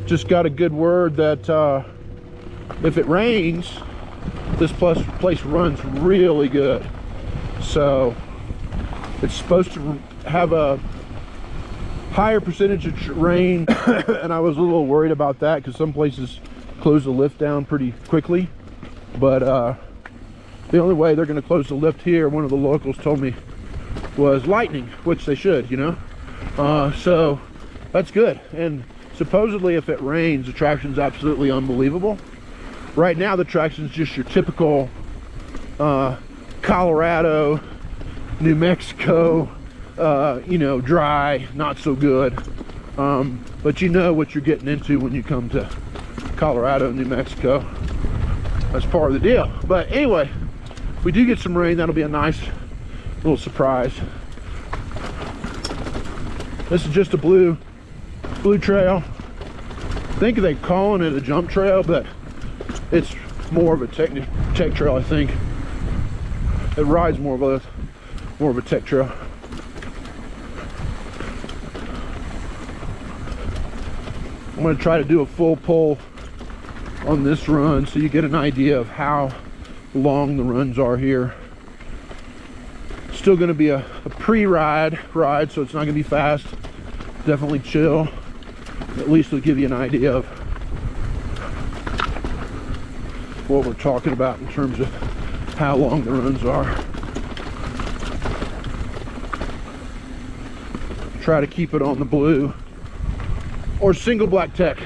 just got a good word that if it rains, this place runs really good. So it's supposed to have a higher percentage of rain, and I was a little worried about that because some places close the lift down pretty quickly. But the only way they're going to close the lift here, one of the locals told me, was lightning, which they should, you know. So that's good. And supposedly if it rains, the traction's absolutely unbelievable. Right now the traction's just your typical Colorado, New Mexico, you know, dry, not so good. But you know what you're getting into when you come to Colorado, New Mexico. That's part of the deal. But anyway, if we do get some rain, that'll be a nice little surprise. This is just a blue trail. I think they're calling it a jump trail, but it's more of a tech trail, I think. It rides more of a tech trail. I'm going to try to do a full pull on this run so you get an idea of how long the runs are here. Still going to be a pre-ride so it's not going to be fast. Definitely chill. At least it'll give you an idea of what we're talking about in terms of how long the runs are. Try to keep it on the blue or single black tech.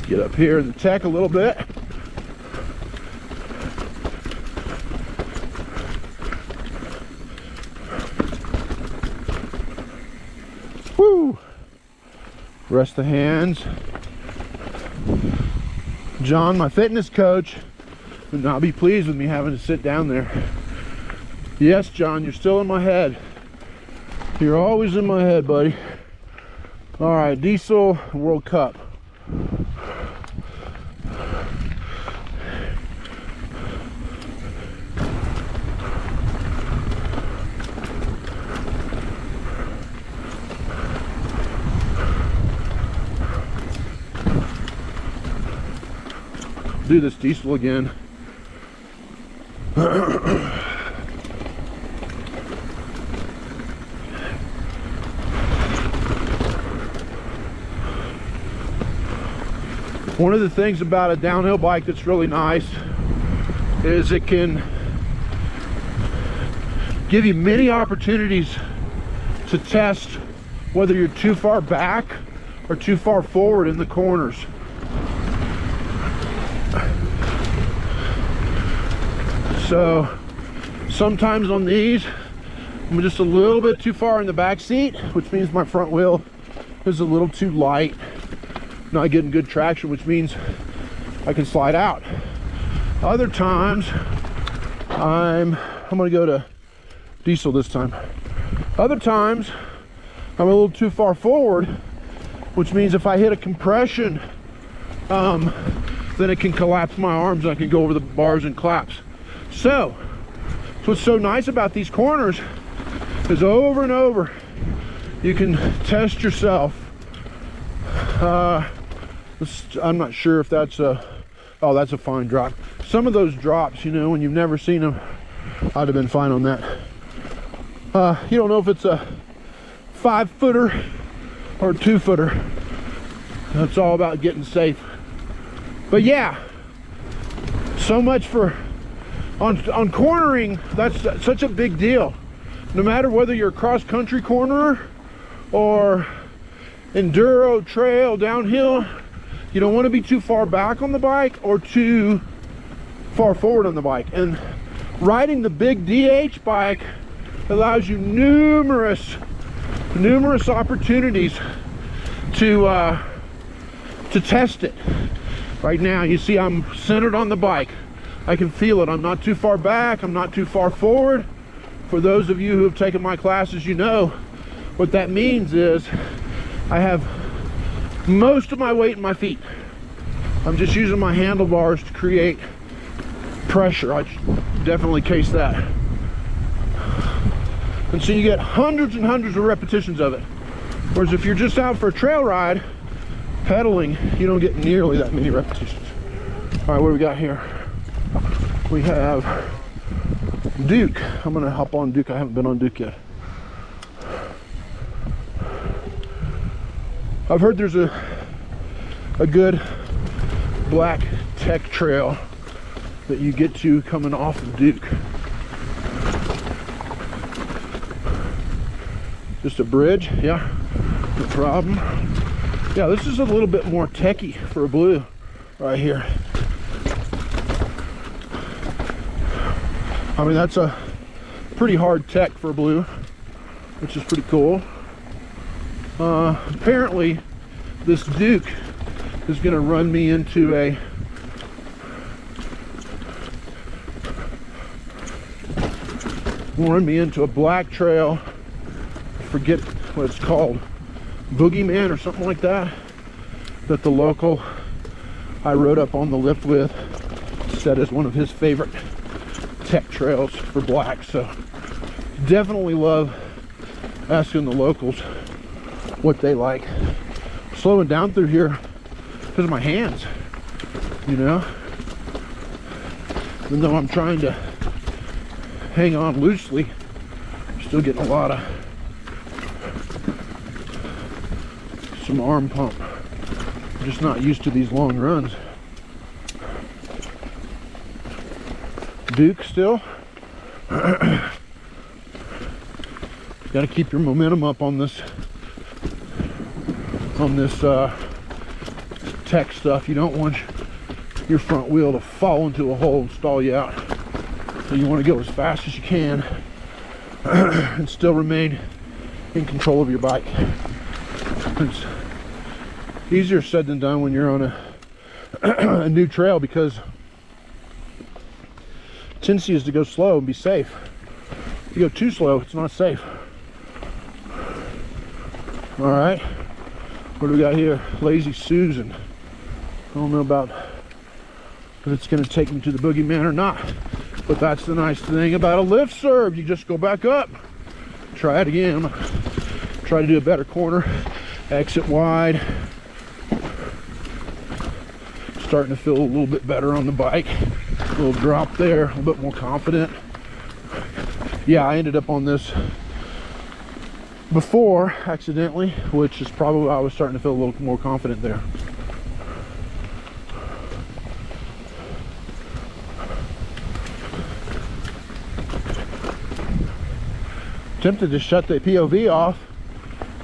Get up here in the tech a little bit. Woo! Rest the hands. John, my fitness coach, would not be pleased with me having to sit down there. Yes, John, you're still in my head. You're always in my head, buddy. All right, Diesel World Cup. Do this Diesel again. One of the things about a downhill bike that's really nice is it can give you many opportunities to test whether you're too far back or too far forward in the corners. So sometimes on these I'm just a little bit too far in the back seat, which means my front wheel is a little too light, not getting good traction, which means I can slide out. Other times I'm gonna go to Diesel this time. Other times I'm a little too far forward, which means if I hit a compression, then it can collapse my arms and I can go over the bars and collapse. So what's so nice about these corners is over and over you can test yourself. I'm not sure if that's a, oh, that's a fine drop. Some of those drops, you know, when you've never seen them, I'd have been fine on that. You don't know if it's a 5-footer or a 2-footer. It's all about getting safe. But yeah, so much for on cornering. That's such a big deal. No matter whether you're a cross-country cornerer or enduro, trail, downhill, you don't want to be too far back on the bike or too far forward on the bike. And riding the big DH bike allows you numerous opportunities to test it. Right now, you see I'm centered on the bike. I can feel it. I'm not too far back. I'm not too far forward. For those of you who have taken my classes, you know what that means is I have most of my weight in my feet. I'm just using my handlebars to create pressure. I definitely case that. And so you get hundreds and hundreds of repetitions of it. Whereas if you're just out for a trail ride, pedaling, you don't get nearly that many repetitions. All right, what do we got here? We have Duke. I'm gonna hop on Duke. I haven't been on Duke yet. I've heard there's a good black tech trail that you get to coming off of Duke. Just a bridge, yeah, no problem. Yeah, this is a little bit more techy for a blue right here. I mean, that's a pretty hard tech for a blue, which is pretty cool. Apparently, this Duke is going to run me into a black trail. Forget what it's called, Boogeyman or something like that, that the local I rode up on the lift with said is one of his favorite tech trails for black. So definitely love asking the locals what they like. Slowing down through here because of my hands, you know, even though I'm trying to hang on loosely, I'm still getting a lot of some arm pump. I'm just not used to these long runs. Duke still. Got to keep your momentum up on this tech stuff. You don't want your front wheel to fall into a hole and stall you out. So you want to go as fast as you can and still remain in control of your bike. It's easier said than done when you're on a new trail, because tendency is to go slow and be safe. If you go too slow, it's not safe. All right, what do we got here? Lazy Susan. I don't know about if it's going to take me to the Boogeyman or not, but that's the nice thing about a lift serve. You just go back up. Try it again. I'm gonna try to do a better corner. Exit wide. Starting to feel a little bit better on the bike. A little drop there, a little bit more confident. Yeah, I ended up on this before accidentally, which is probably why I was starting to feel a little more confident there. Tempted to shut the POV off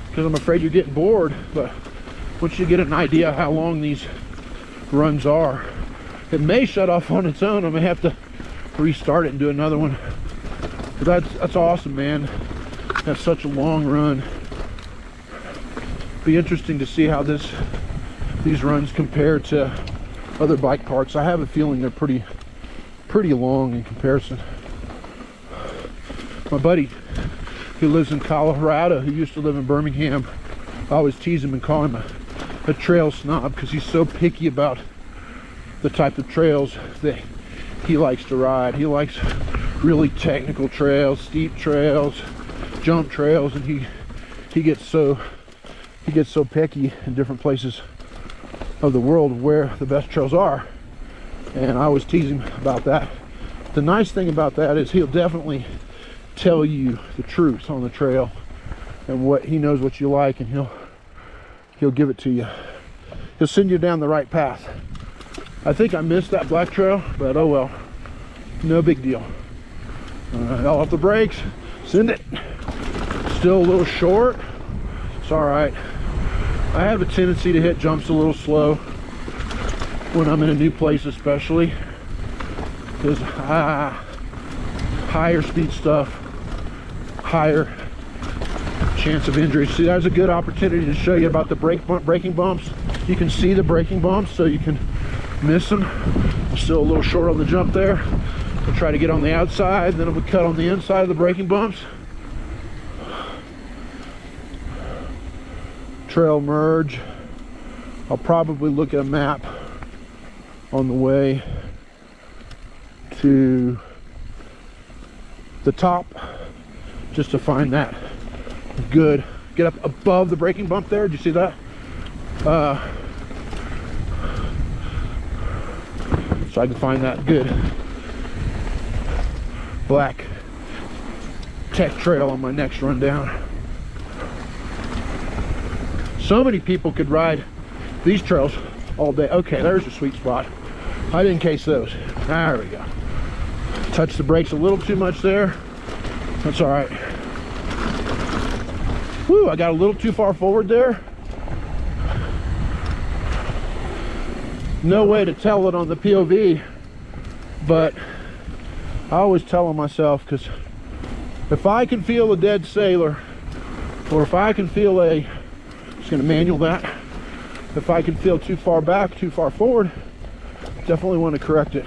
because I'm afraid you're getting bored, but once you get an idea how long these runs are, it may shut off on its own. I may have to restart it and do another one. But that's awesome, man. That's such a long run. Be interesting to see how these runs compare to other bike parks. I have a feeling they're pretty long in comparison. My buddy who lives in Colorado, who used to live in Birmingham, I always tease him and call him a trail snob because he's so picky about the type of trails that he likes to ride. He likes really technical trails, steep trails, jump trails, and he gets so picky in different places of the world where the best trails are. And I always tease him about that. The nice thing about that is he'll definitely tell you the truth on the trail, and what he knows what you like, and he'll give it to you. He'll send you down the right path. I think I missed that black trail, but oh well, no big deal. Off the brakes, send it. Still a little short. It's all right. I have a tendency to hit jumps a little slow when I'm in a new place, especially because higher speed stuff, higher chance of injury. See, there's a good opportunity to show you about the braking bumps. You can see the braking bumps, so you can miss them. I'm still a little short on the jump there. I'll try to get on the outside, then I'll cut on the inside of the braking bumps. Trail merge. I'll probably look at a map on the way to the top just to find that good. Get up above the braking bump there. Did you see that? So I can find that good black tech trail on my next run down. So many people could ride these trails all day. Okay, there's a sweet spot. I didn't case those. There we go. Touched the brakes a little too much there. That's all right. Whew, I got a little too far forward there. No way to tell it on the POV, but I always tell myself, because if I can feel a dead sailor, or if I can feel just gonna manual that, if I can feel too far back, too far forward, definitely want to correct it.